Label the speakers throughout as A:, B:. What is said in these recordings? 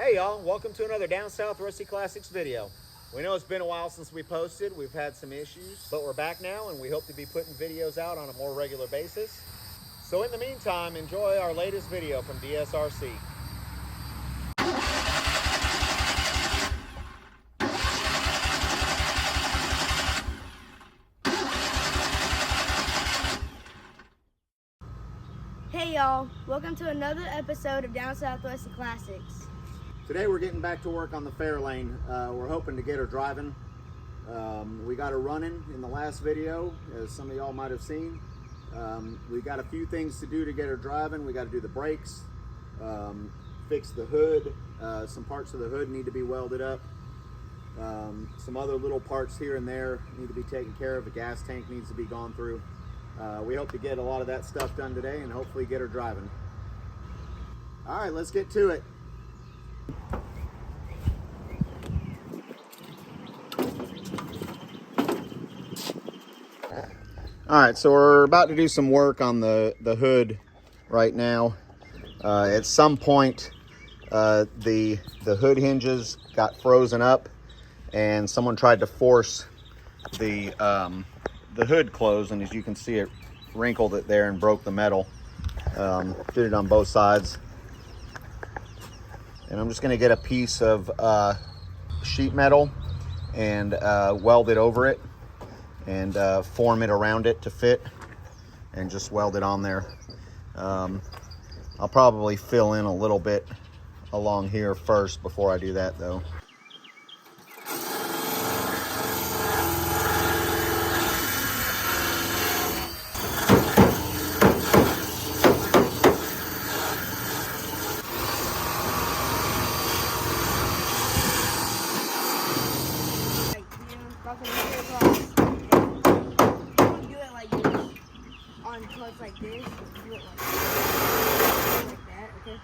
A: Hey y'all, welcome to another Down South Rusty Classics video. We know it's been a while since we posted, we've had some issues, but we're back now and we hope to be putting videos out on a more regular basis. So in the meantime, enjoy our latest video from DSRC.
B: Hey y'all, welcome to another episode of Down South Rusty Classics.
A: Today we're getting back to work on the Fairlane. We're hoping to get her driving. We got her running in the last video, as some of y'all might have seen. We got a few things to do to get her driving. We got to do the brakes, fix the hood. Some parts of the hood need to be welded up. Some other little parts here and there need to be taken care of. A gas tank needs to be gone through. We hope to get a lot of that stuff done today and hopefully get her driving. All right, let's get to it. All right, so we're about to do some work on the hood right now. At some point, the hood hinges got frozen up, and someone tried to force the hood closed, and as you can see, it wrinkled it there and broke the metal. Did it on both sides. And I'm just going to get a piece of sheet metal and weld it over it and form it around it to fit and just weld it on there. I'll probably fill in a little bit along here first before I do that though.
B: Like this, do it like that, okay?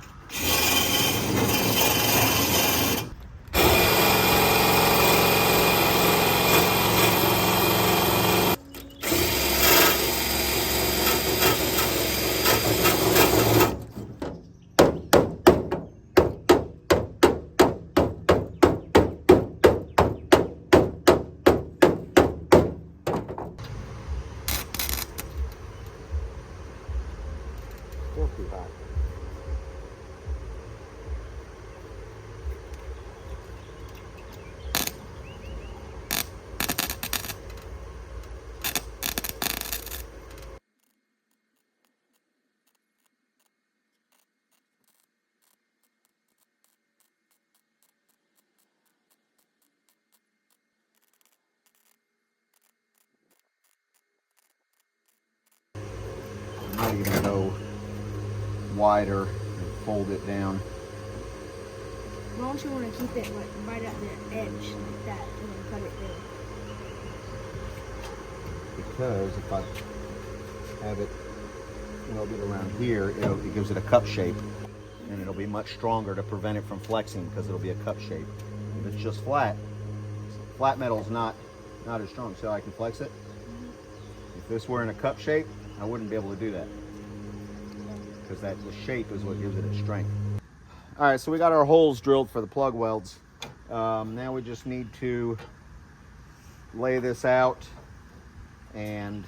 A: Still too hot. I might even go wider and fold it down.
B: Why don't you want to keep it like right at the edge like that and then cut it there?
A: Because if I have it welded around here, it gives it a cup shape, and it'll be much stronger to prevent it from flexing because it'll be a cup shape. If it's just flat metal's not as strong. So I can flex it. If this were in a cup shape, I wouldn't be able to do that because the shape is what gives it its strength. All right, so we got our holes drilled for the plug welds. Now we just need to lay this out and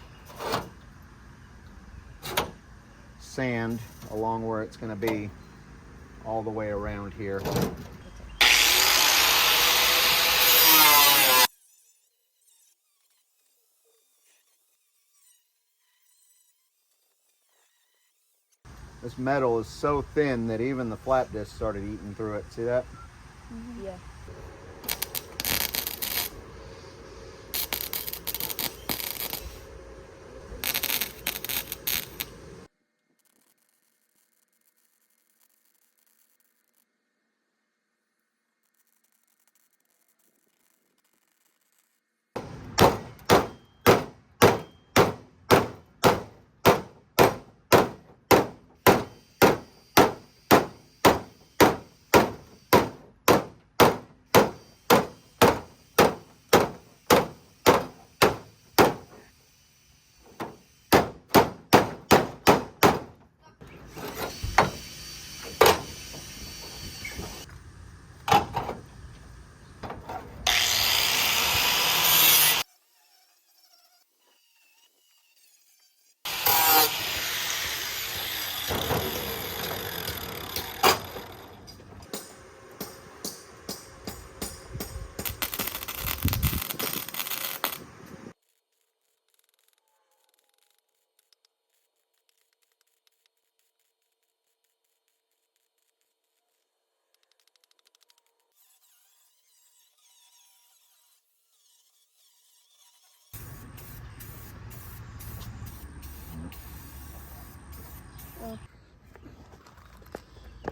A: sand along where it's going to be all the way around here. This metal is so thin that even the flat disc started eating through it. See that?
B: Mm-hmm. Yeah.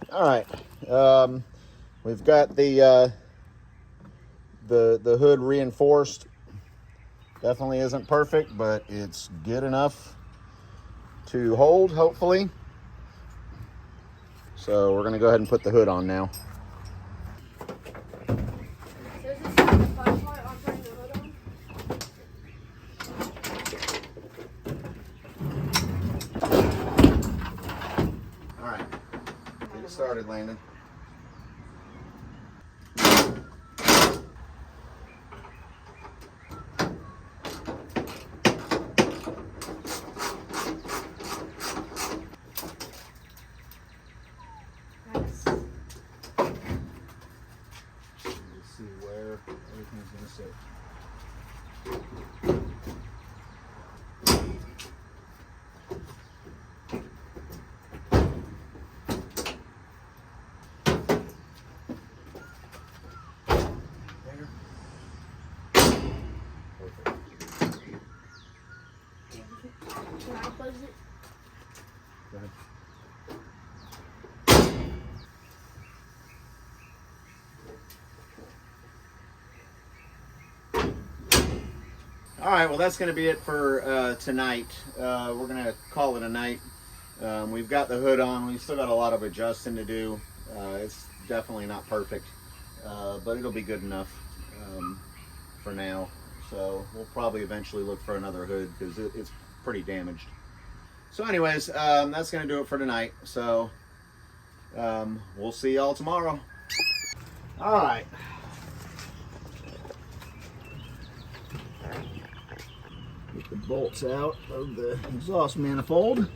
A: All right, we've got the hood reinforced. Definitely isn't perfect, but it's good enough to hold, hopefully. So we're gonna go ahead and put the hood on now.
B: So is this the fun part on putting the hood on?
A: All right, get it started, Landon.
B: Nice.
A: Let's see where everything's gonna sit. There. Perfect.
B: Can I close it?
A: Go ahead. All right, well, that's going to be it for tonight. We're going to call it a night. We've got the hood on. We've still got a lot of adjusting to do. It's definitely not perfect, but it'll be good enough for now. So we'll probably eventually look for another hood because it's pretty damaged. So anyways, that's going to do it for tonight. So we'll see y'all tomorrow. All right. Get the bolts out of the exhaust manifold.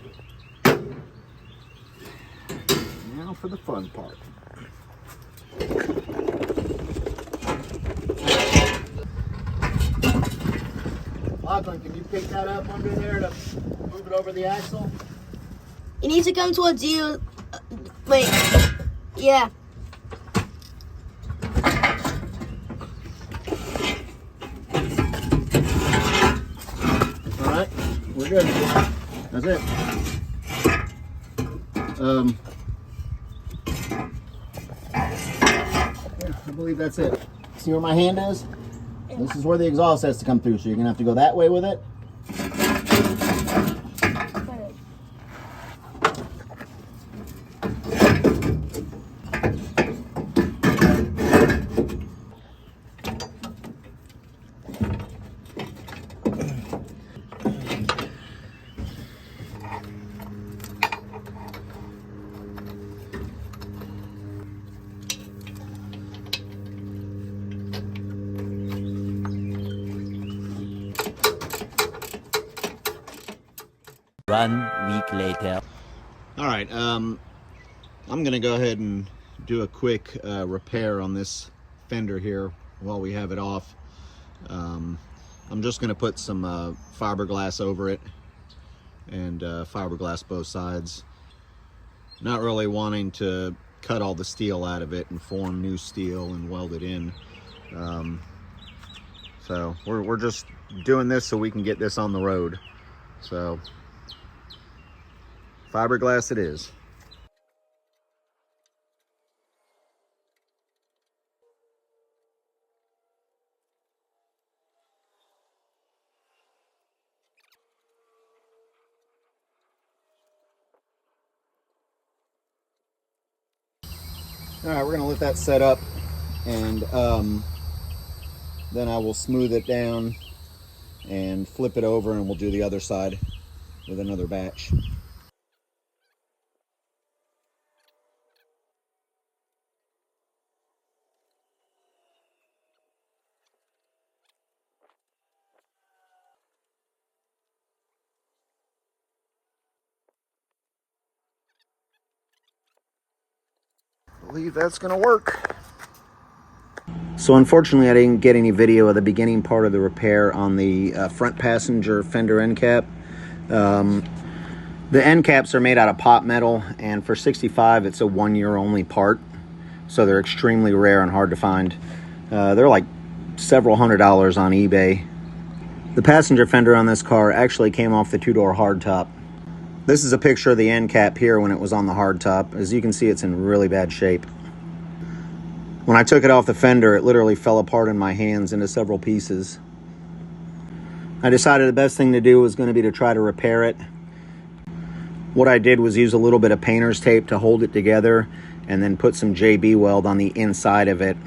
A: Now for the fun part. Lachlan, can you pick that up under there to move it over the axle?
B: It needs to come towards you. Wait. Yeah.
A: All right, we're good. That's it. Yeah, I believe that's it. See where my hand is? This is where the exhaust has to come through, so you're gonna have to go that way with it.
C: One week later.
A: All right, I'm gonna go ahead and do a quick repair on this fender here while we have it off. I'm just gonna put some fiberglass over it and fiberglass both sides. Not really wanting to cut all the steel out of it and form new steel and weld it in. So we're just doing this so we can get this on the road. So fiberglass it is. All right, we're gonna let that set up, and then I will smooth it down and flip it over, and we'll do the other side with another batch. I believe that's gonna work. So unfortunately, I didn't get any video of the beginning part of the repair on the front passenger fender end cap. The end caps are made out of pot metal, and for $65, it's a 1 year only part. So they're extremely rare and hard to find. They're like several $100s on eBay. The passenger fender on this car actually came off the two-door hardtop. This is a picture of the end cap here when it was on the hardtop. As you can see, it's in really bad shape. When I took it off the fender, it literally fell apart in my hands into several pieces. I decided the best thing to do was going to be to try to repair it. What I did was use a little bit of painter's tape to hold it together and then put some JB weld on the inside of it.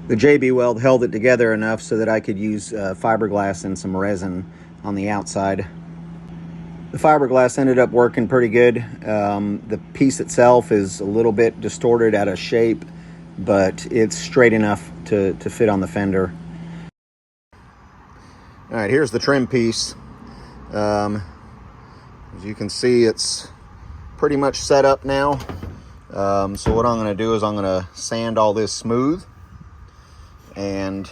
A: The JB weld held it together enough so that I could use fiberglass and some resin on the outside. The fiberglass ended up working pretty good. The piece itself is a little bit distorted out of shape, but it's straight enough to fit on the fender. All right, here's the trim piece. As you can see, it's pretty much set up now. So what I'm going to do is I'm going to sand all this smooth and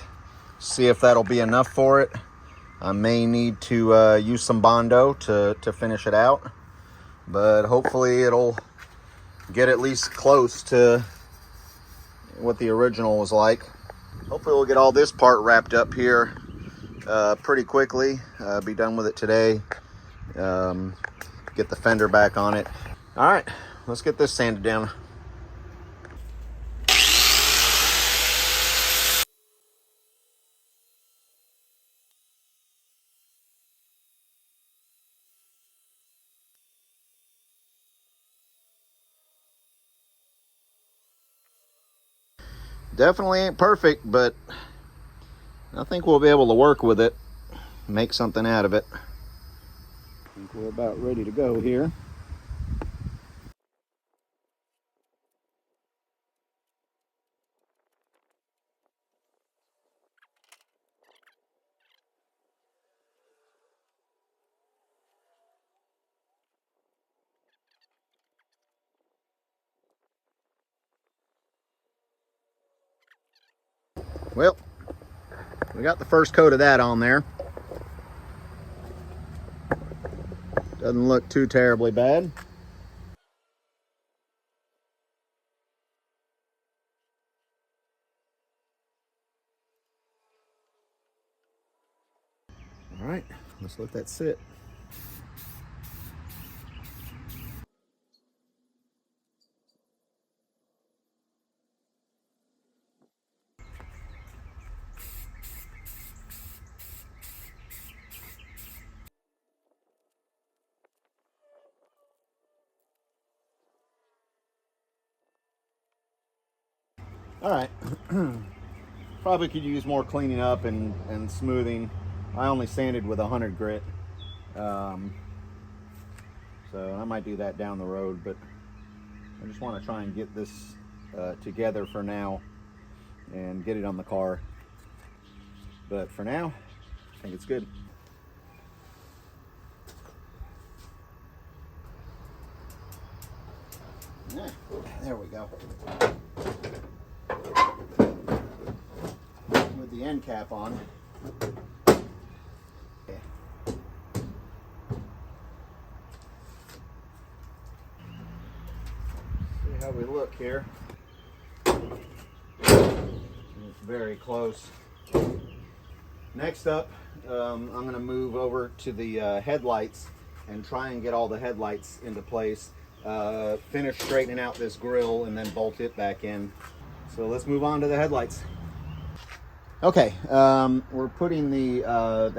A: see if that'll be enough for it. I may need to use some Bondo to finish it out, but hopefully it'll get at least close to what the original was like. Hopefully we'll get all this part wrapped up here pretty quickly. Be done with it today. Get the fender back on it. All right, let's get this sanded down. Definitely ain't perfect, but I think we'll be able to work with it, make something out of it. I think we're about ready to go here. Well, we got the first coat of that on there. Doesn't look too terribly bad. All right, let's let that sit. All right, probably could use more cleaning up and smoothing. I only sanded with 100 grit. So I might do that down the road, but I just want to try and get this together for now and get it on the car. But for now, I think it's good. Yeah, there we go. With the end cap on. Okay. See how we look here. It's very close. Next up, I'm going to move over to the headlights and try and get all the headlights into place. Finish straightening out this grill and then bolt it back in. So let's move on to the headlights. Okay, we're putting the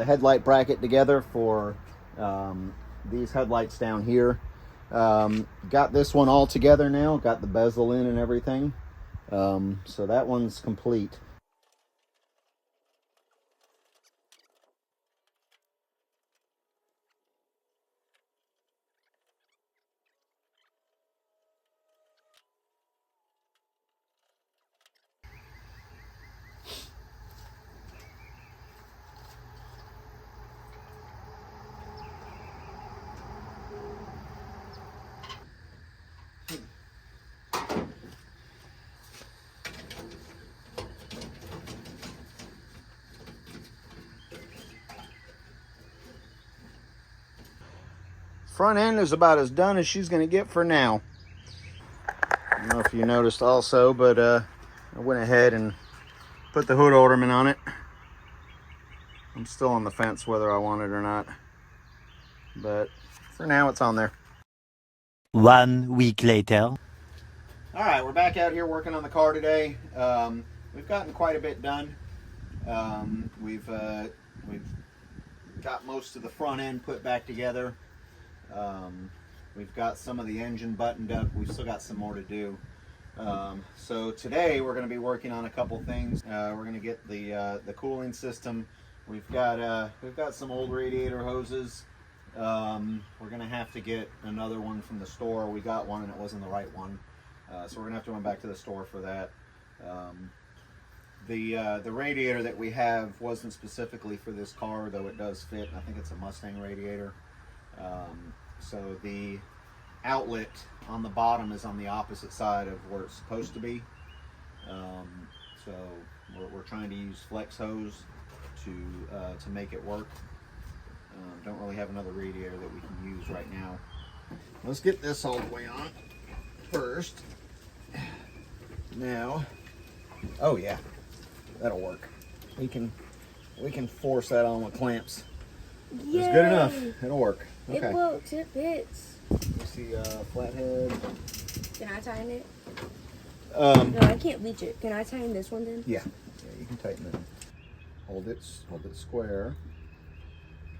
A: headlight bracket together for these headlights down here. Got this one all together now, got the bezel in and everything. So that one's complete. Front end is about as done as she's going to get for now. I don't know if you noticed also, but I went ahead and put the hood ornament on it. I'm still on the fence whether I want it or not, but for now it's on there.
C: 1 week later.
A: All right, we're back out here working on the car today. We've gotten quite a bit done. We've got most of the front end put back together. We've got some of the engine buttoned up. We've still got some more to do. So today we're going to be working on a couple things. We're going to get the cooling system. We've got some old radiator hoses. We're going to have to get another one from the store. We got one and it wasn't the right one. So we're going to have to run back to the store for that. The radiator that we have wasn't specifically for this car, though it does fit. I think it's a Mustang radiator. So the outlet on the bottom is on the opposite side of where it's supposed to be. So we're trying to use flex hose to make it work. Don't really have another radiator that we can use right now. Let's get this all the way on first. Now, oh yeah, that'll work. We can force that on with clamps.
B: Yay.
A: It's good enough. It'll work. Okay.
B: It works. It fits.
A: You see flathead.
B: Can I tighten it?
A: No,
B: I can't reach it. Can I tighten this one then?
A: Yeah, you can tighten it. Hold it square.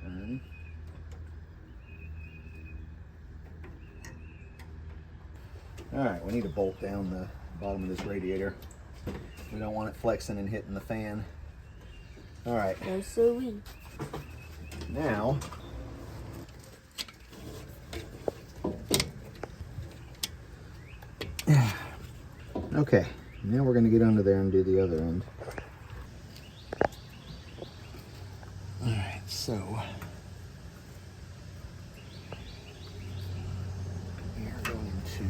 A: Turn. All right, we need to bolt down the bottom of this radiator. We don't want it flexing and hitting the fan. All right.
B: No, sorry.
A: Now, okay, now we're going to get under there and do the other end. All right, so we are going to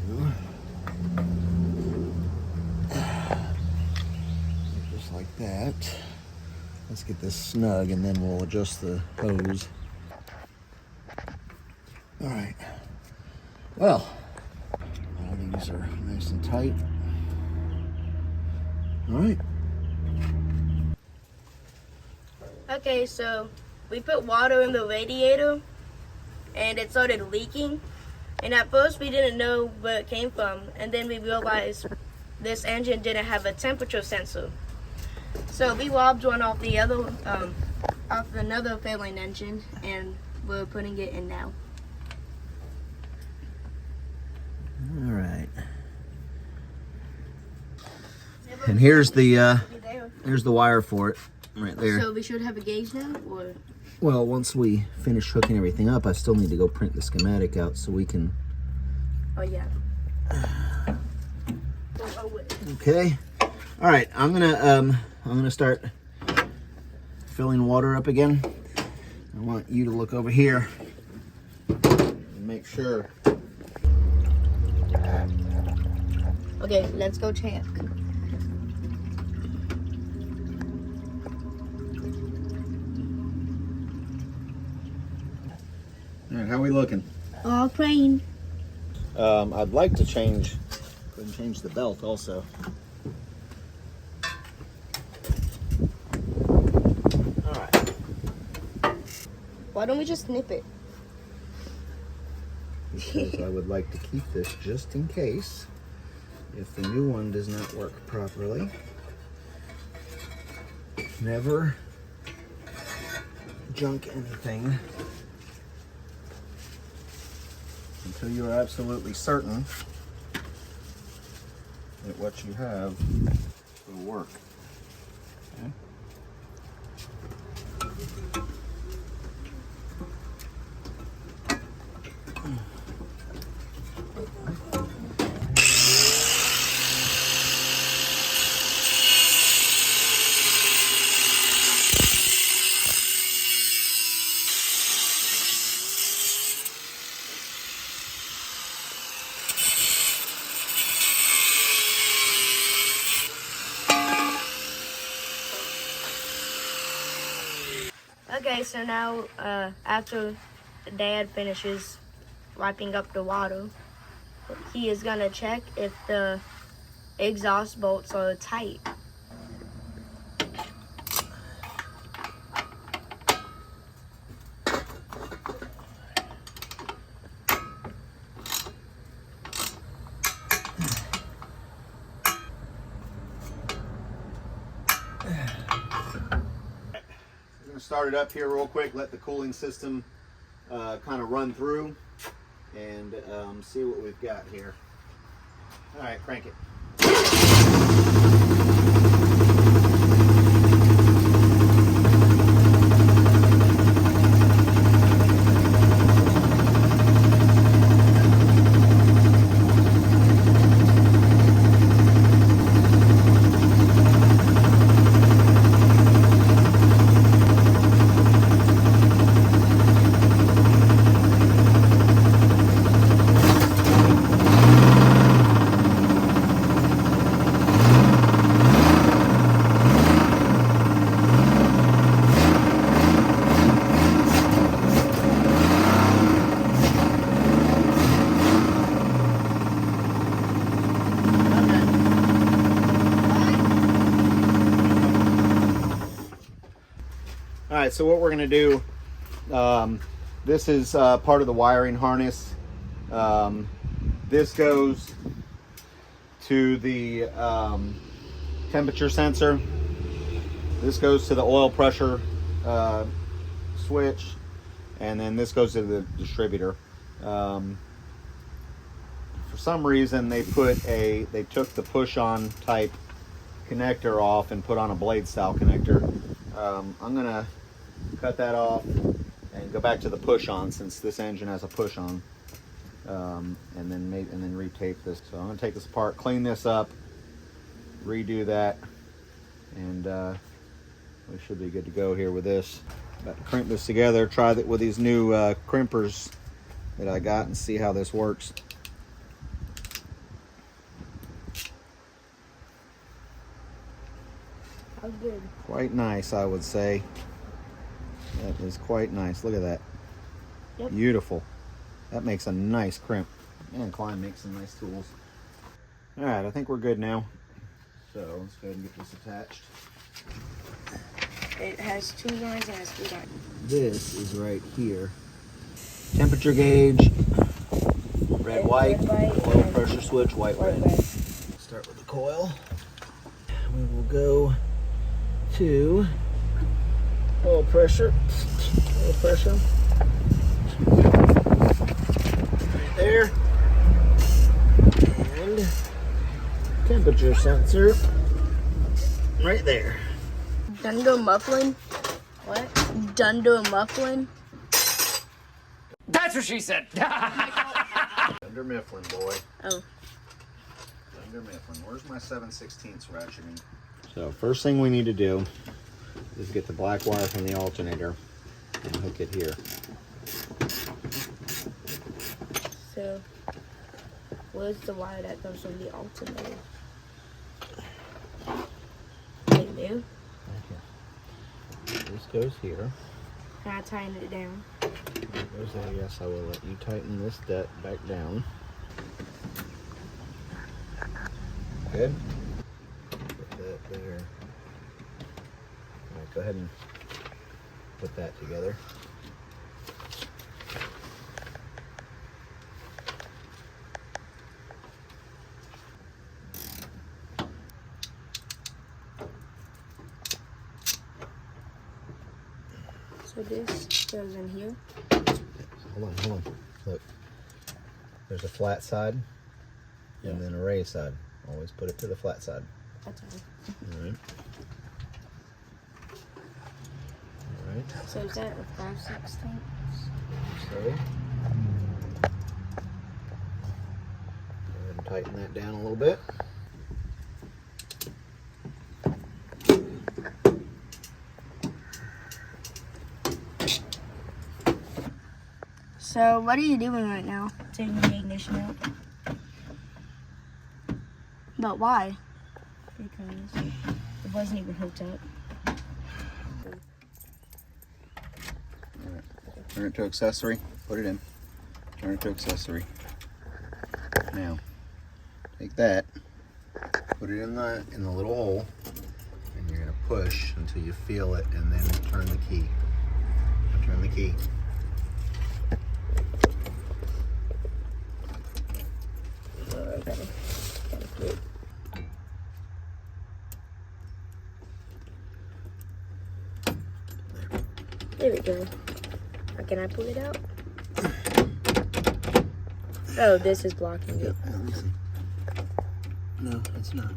A: just like that. Let's get this snug and then we'll adjust the hose. All right. Well, all these are nice and tight. All right.
B: Okay, so we put water in the radiator and it started leaking. And at first we didn't know where it came from. And then we realized this engine didn't have a temperature sensor. So we robbed one off the other, off another Fairlane engine, and we're putting it in now.
A: All right. And here's the wire for it, right there.
B: So we should have a gauge now, or?
A: Well, once we finish hooking everything up, I still need to go print the schematic out so we can.
B: Oh yeah.
A: Okay. All right. I'm gonna start filling water up again. I want you to look over here and make sure.
B: Okay, let's go check.
A: All right, how are we looking?
B: All praying.
A: I'd like to change the belt also. All right.
B: Why don't we just snip it?
A: Because I would like to keep this just in case if the new one does not work properly. Never junk anything until you are absolutely certain that what you have will work. Okay?
B: Okay, so now after Dad finishes wiping up the water, he is gonna check if the exhaust bolts are tight.
A: going to start it up here real quick, let the cooling system kind of run through, and see what we've got here. All right, crank it. All right, so what we're going to do, this is part of the wiring harness. This goes to the temperature sensor. This goes to the oil pressure switch, and then this goes to the distributor. For some reason, they took the push-on type connector off and put on a blade style connector. I'm gonna cut that off and go back to the push-on, since this engine has a push-on, and then retape this. So I'm gonna take this apart, clean this up, redo that, and we should be good to go here with this. About to crimp this together, try that with these new crimpers that I got, and see how this works.
B: How good?
A: Quite nice, I would say. That is quite nice. Look at that.
B: Yep.
A: Beautiful. That makes a nice crimp. And Klein makes some nice tools. All right, I think we're good now. So let's go ahead and get this attached.
B: It has 2 lines and has 3 lines.
A: This is right here. Temperature gauge, red, white, oil pressure switch, white, red. Start with the coil. We will go to oil pressure. Right there. And temperature sensor right there.
B: Dundo muffling?
D: What?
B: Dundo muffling?
E: That's what she said.
A: Under Mifflin, boy.
B: Oh.
A: Under Mifflin. Where's my 7/16 ratcheting? So first thing we need to do is get the black wire from the alternator and hook it here.
B: So, where's the wire that comes from the alternator? Right there.
A: This goes here.
B: Can I tighten it down?
A: It goes there. Yes, I will let you tighten this back down. Good. Put that there. All right, go ahead and put that together.
B: So this goes in here.
A: Hold on. Look. There's a flat side and then a raised side. Always put it to the flat side.
B: That's all.
A: All right. All right.
B: So is that a 5/16?
A: So, go ahead and tighten that down a little bit.
B: So what are you doing right now? Taking the ignition out. But why? Because it wasn't even hooked up.
A: Alright. Turn it to accessory. Put it in. Turn it to accessory. Now, take that. Put it in the little hole, and you're gonna push until you feel it, and then turn the key. Turn the key.
B: There we go. Can I pull it out? Oh, this is blocking it.
A: Let me see. No, it's not.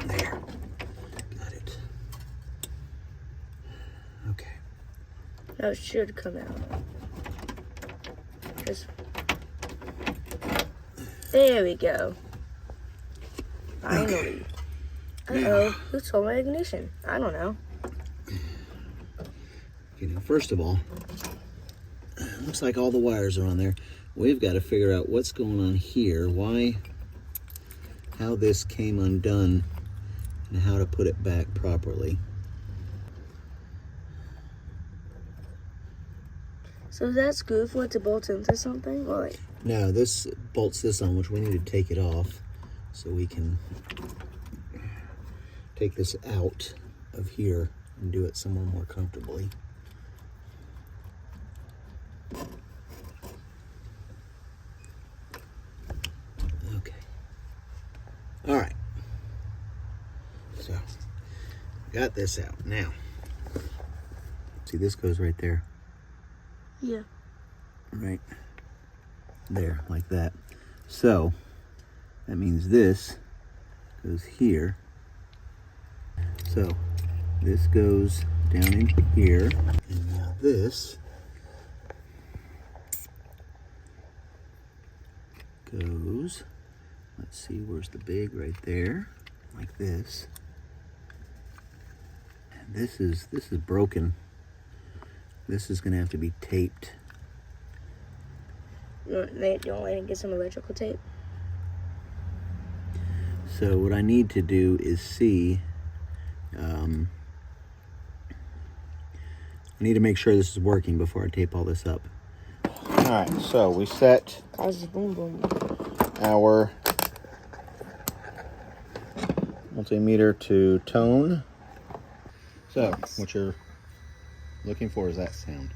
A: There. Got it. Okay.
B: No, it should come out. Just... There we go. Finally. Uh-oh. Who stole my ignition? I don't know.
A: Okay, now first of all, looks like all the wires are on there. We've got to figure out what's going on here, how this came undone, and how to put it back properly.
B: So is that screw for it to bolt into something? Or like...
A: Now this bolts this on, which we need to take it off so we can take this out of here and do it somewhere more comfortably. Okay. All right. So, got this out. Now, see, this goes right there.
B: Yeah.
A: Right there, like that. So, that means this goes here. So, this goes down in here. And now this goes, let's see, where's the big? Right there, like this. And this is broken. This is gonna have to be taped.
B: You want to get some electrical tape?
A: So what I need to do is see, I need to make sure this is working before I tape all this up. All right, so we set
B: Boom, boom.
A: our multimeter to tone. So what you're looking for is that sound.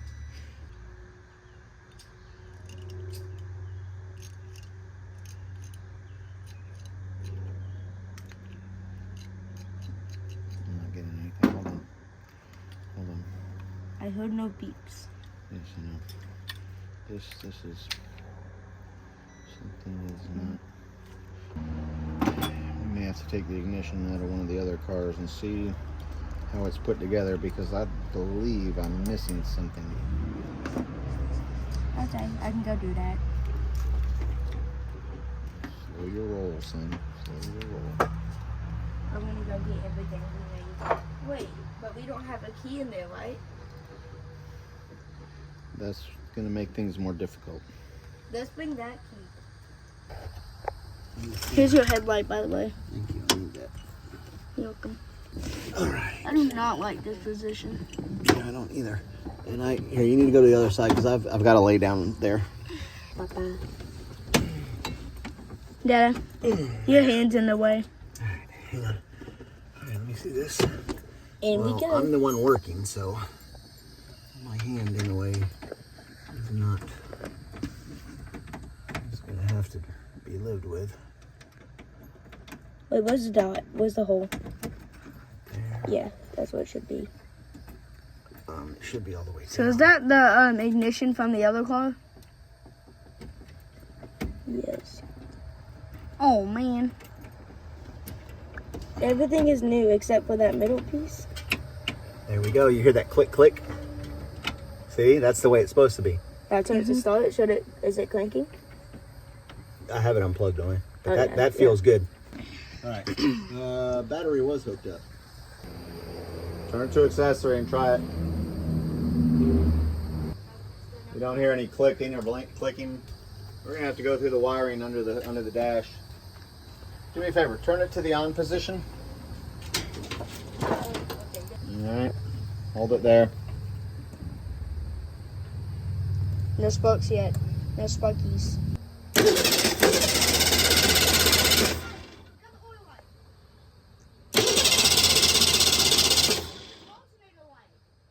A: I'm not getting anything. Hold on.
B: I heard no beeps.
A: Yes, I know. This is something is not. We may have to take the ignition out of one of the other cars and see how it's put together, because I believe I'm missing something.
B: Okay, I can go do that.
A: Slow your roll, son. Slow your roll.
B: I'm gonna go get everything we need. Wait, but we don't have a key in there, right?
A: That's going to make things more difficult.
B: Let's bring that key. Here's your headlight, by the way.
A: Thank you. I need that.
B: You're welcome.
A: All right.
B: I do not like this position.
A: Yeah, I don't either. And here, you need to go to the other side, because I've got to lay down there.
B: Papa. Dada, your hand's in the way.
A: All right, hang on. All right, let me see this.
B: And we go.
A: I'm the one working, so my hand in the way is not. It's going to have to be lived with.
B: Wait, where's the dot? Where's the hole?
A: There.
B: Yeah, that's what it should be.
A: It should be all the way down.
B: So is that the ignition from the other car? Yes. Oh, man. Everything is new except for that middle piece.
A: There we go. You hear that click, click? See, that's the way it's supposed to be.
B: That's when it's started. Is it cranking?
A: I have it unplugged on it, but
B: Okay,
A: that feels good. All right, battery was hooked up. Turn to accessory and try it. You don't hear any clicking or clicking. We're gonna have to go through the wiring under the dash. Do me a favor, turn it to the on position. All right, hold it there.
B: No sparks yet. No sparkies.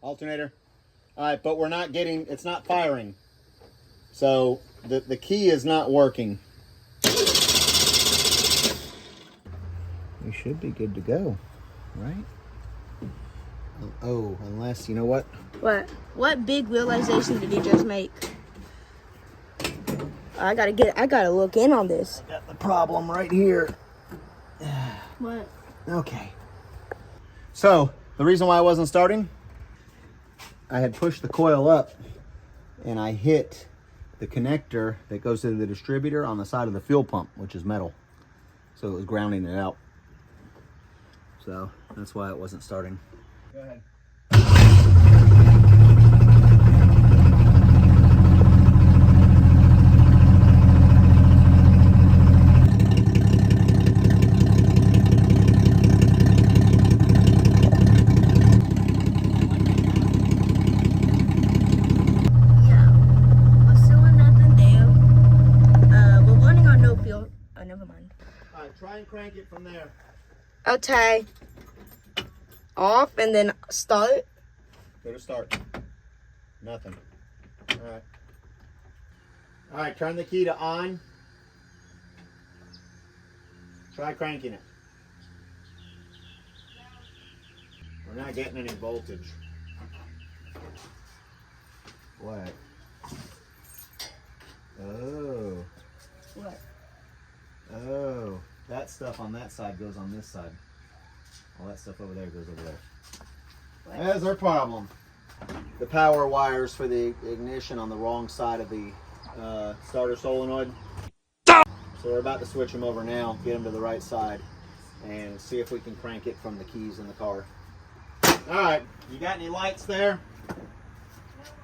A: Alternator. All right, but we're not getting, it's not firing. So the key is not working. we should be good to go, right? Oh, unless, you know what?
B: What big realization did you just make? I gotta look in on this.
A: Got the problem right here.
B: What?
A: Okay. So, the reason why I wasn't starting, I had pushed the coil up and I hit the connector that goes to the distributor on the side of the fuel pump, which is metal. So it was grounding it out. So that's why it wasn't starting. Go ahead. Try and crank it from there.
B: Okay. Off and then start.
A: Go to start. Nothing. Alright. Alright, turn the key to on. Try cranking it. We're not getting any voltage. What? Oh.
B: What?
A: Oh. That stuff on that side goes on this side. All that stuff over there goes over there.
B: What?
A: That's our problem. The power wires for the ignition on the wrong side of the starter solenoid. So we're about to switch them over now, get them to the right side, and see if we can crank it from the keys in the car. Alright, you got any lights there?
B: No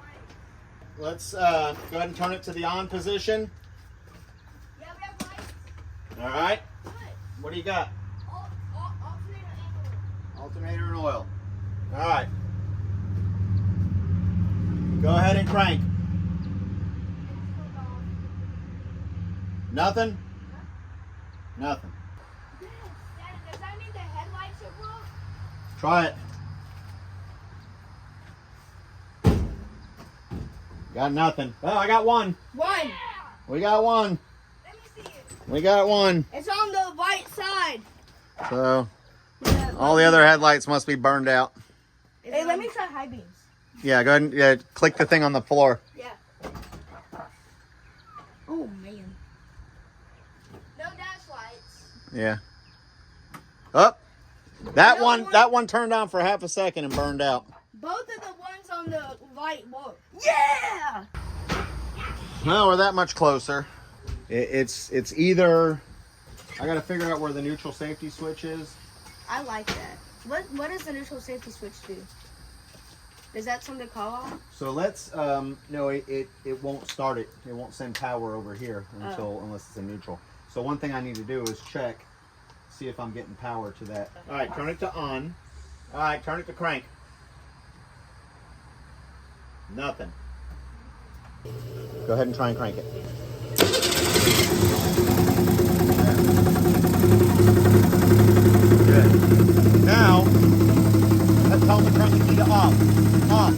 B: light.
A: Let's go ahead and turn it to the on position.
B: Yeah, we have lights.
A: Alright.
B: What?
A: What do you got?
B: Alternator and oil.
A: Alternator and oil. Alright. Go ahead and crank. Nothing? Nothing.
B: Does that mean the headlights are broke?
A: Try it. Got nothing. Oh, I got one.
B: One.
A: We got one.
B: Let me see it.
A: We got one.
B: It's on the right side.
A: So, all the other headlights must be burned out.
B: Hey, let me try high beams.
A: Yeah, go ahead and click the thing on the floor.
B: Yeah. Oh, man. No dash lights.
A: Yeah. Up. That one turned on for half a second and burned out.
B: Both of the ones on the right work. Yeah!
A: No, we're that much closer. It's either, I gotta figure out where the neutral safety switch is.
B: I like that. What does the neutral safety switch do? Is that something to call on?
A: So let's, no, it won't start it. It won't send power over here unless it's in neutral. So one thing I need to do is check, see if I'm getting power to that. All right, turn it to on. All right, turn it to crank. Nothing. Go ahead and try and crank it. Good. Now, tell me to turn the key to off. Off.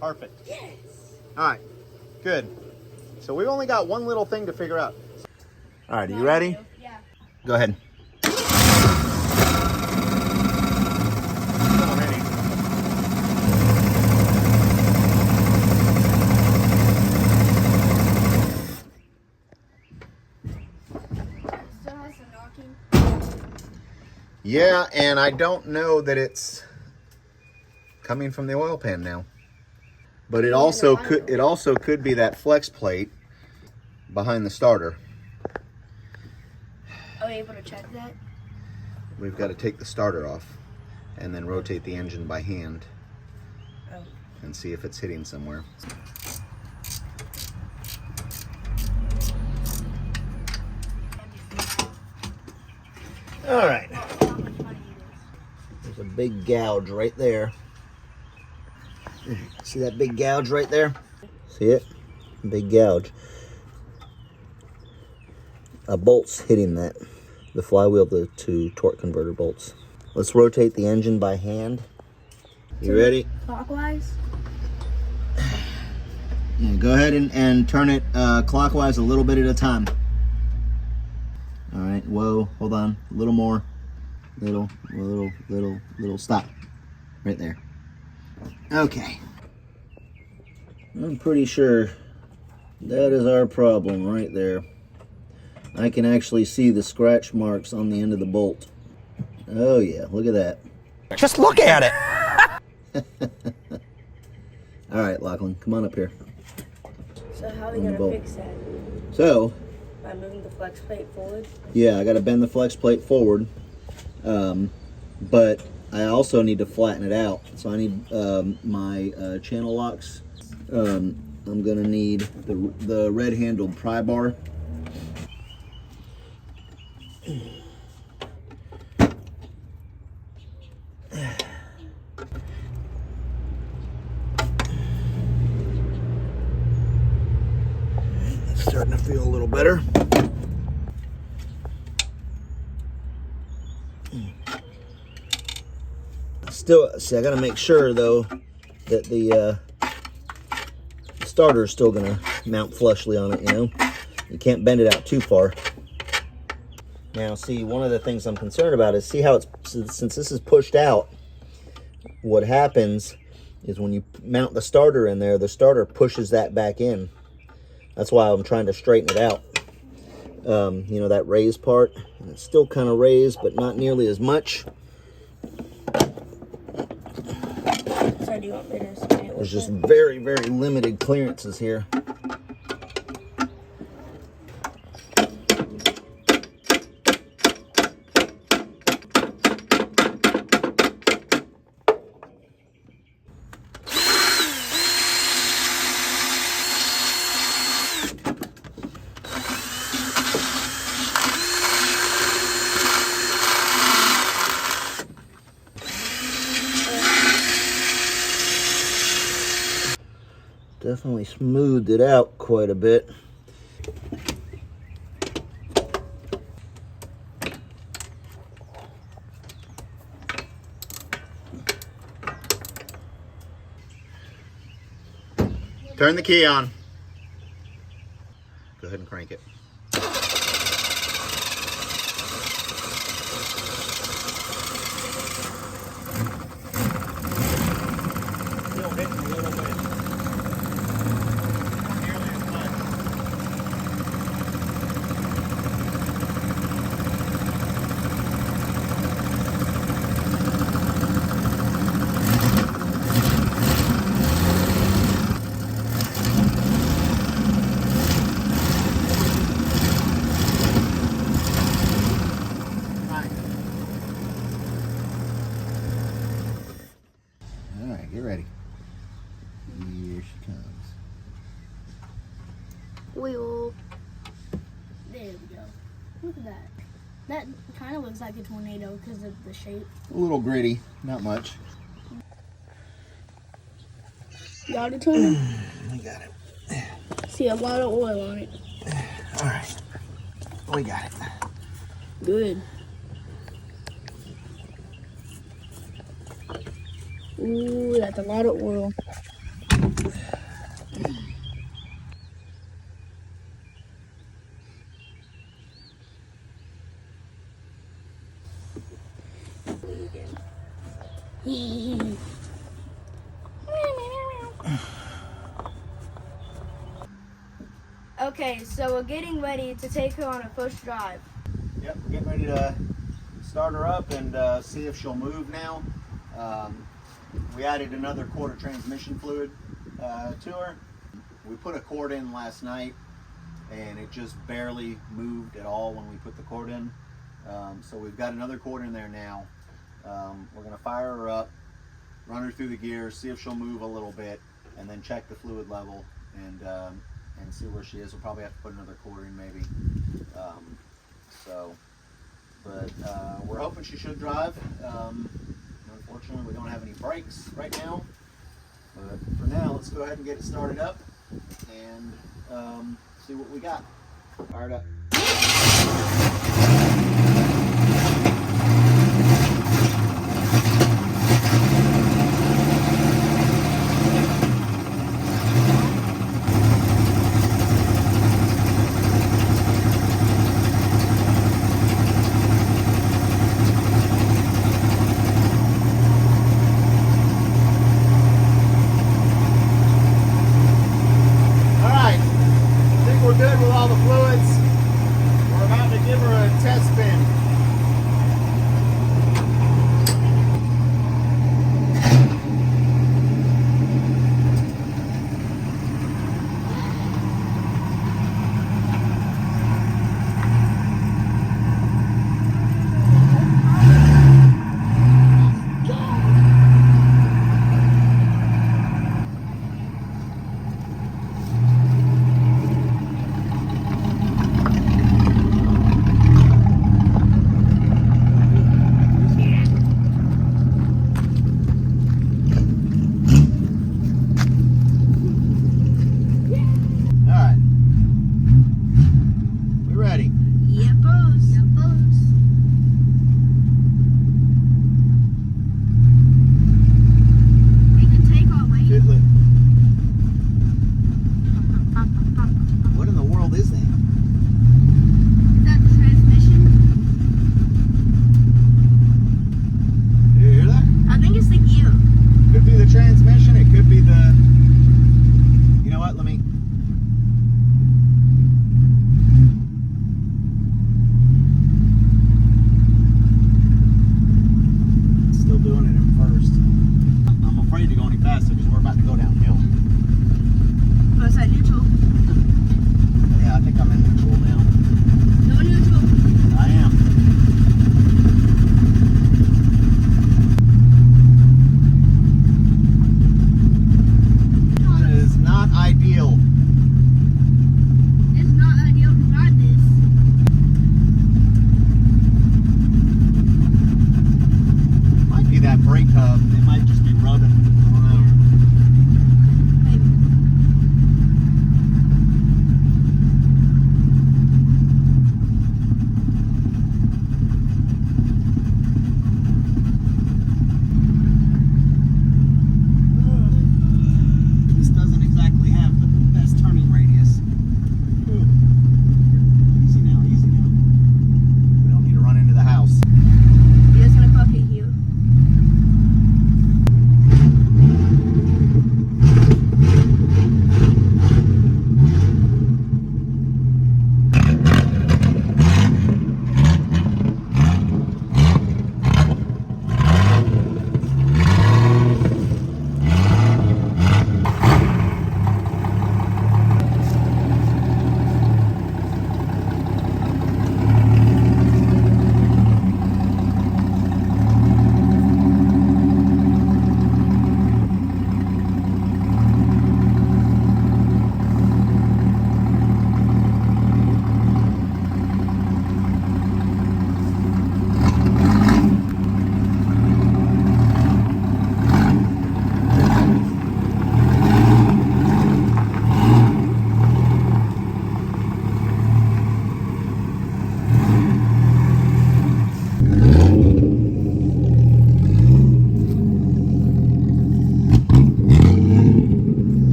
A: Perfect.
B: Yes!
A: All right, good. So we've only got one little thing to figure out. All right, are you ready?
B: Yeah.
A: Go ahead.
B: Still has some knocking.
A: Yeah, and I don't know that it's coming from the oil pan now. But it also could be that flex plate behind the starter.
B: Are we able to check that?
A: We've got to take the starter off and then rotate the engine by hand and see if it's hitting somewhere. All right. There's a big gouge right there. See that big gouge right there? See it? Big gouge. A bolt's hitting that. The flywheel, the two torque converter bolts. Let's rotate the engine by hand. You ready?
B: Clockwise?
A: Yeah, go ahead and turn it clockwise a little bit at a time. All right, whoa, hold on, a little more. little stop. Right there. Okay. I'm pretty sure that is our problem right there. I can actually see the scratch marks on the end of the bolt. Oh yeah, look at that.
E: Just look at it.
A: All right, Lachlan, come on up here.
B: So how are we gonna fix that?
A: So,
B: By moving the flex plate forward?
A: yeah, I got to bend the flex plate forward, but I also need to flatten it out. So I need my channel locks. I'm gonna need the red-handled pry bar. It's starting to feel a little better. Still, see, I gotta make sure though that the starter is still gonna mount flushly on it. You know, you can't bend it out too far. Now, see, one of the things I'm concerned about is see how it's, since this is pushed out, what happens is when you mount the starter in there, the starter pushes that back in. That's why I'm trying to straighten it out. You know, that raised part, and it's still kind of raised, but not nearly as much.
B: So do you want me to spin it?
A: There's just very, very limited clearances here. Definitely smoothed it out quite a bit. Turn the key on. Go ahead and crank it. Still hitting a little bit. All right, get ready. Here she comes.
B: Wheel. There we go. Look at that. That kind of looks like a tornado because of the shape.
A: A little gritty, not much.
B: Got it, Tony?
A: We got it.
B: See a lot of oil on it.
A: All right, we got it.
B: Good. Ooh, that's a lot of oil. Okay, so we're getting ready to take her on a first drive.
A: Yep, we're getting ready to start her up and see if she'll move now. We added another quarter transmission fluid to her. We put a cord in last night and it just barely moved at all when we put the cord in. So we've got another cord in there now. We're gonna fire her up, run her through the gears, see if she'll move a little bit, and then check the fluid level and see where she is. We'll probably have to put another cord in maybe. But we're hoping she should drive. Unfortunately, we don't have any brakes right now. But for now, let's go ahead and get it started up and see what we got. Fired up.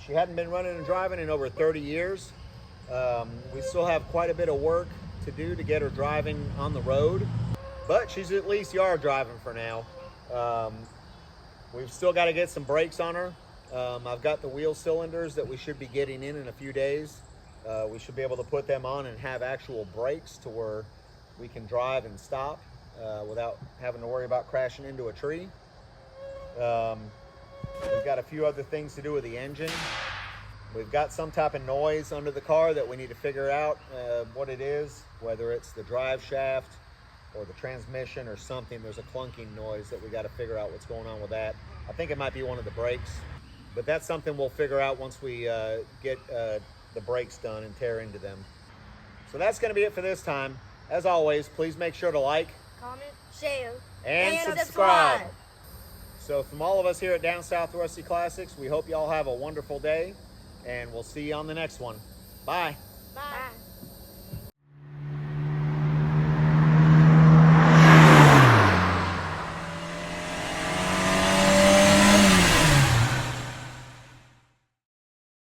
A: She hadn't been running and driving in over 30 years. We still have quite a bit of work to do to get her driving on the road, but she's at least yard driving for now. We've still got to get some brakes on her. I've got the wheel cylinders that we should be getting in a few days. We should be able to put them on and have actual brakes to where we can drive and stop without having to worry about crashing into a tree. We've got a few other things to do with the engine. We've got some type of noise under the car that we need to figure out what it is, whether it's the drive shaft or the transmission or something. There's a clunking noise that we got to figure out what's going on with that. I think it might be one of the brakes, but that's something we'll figure out once we get the brakes done and tear into them. So that's going to be it for this time. As always, please make sure to like,
B: Comment, share,
A: and subscribe. So from all of us here at Down South Rusty Classics, we hope y'all have a wonderful day, and we'll see you on the next one. Bye.
B: Bye.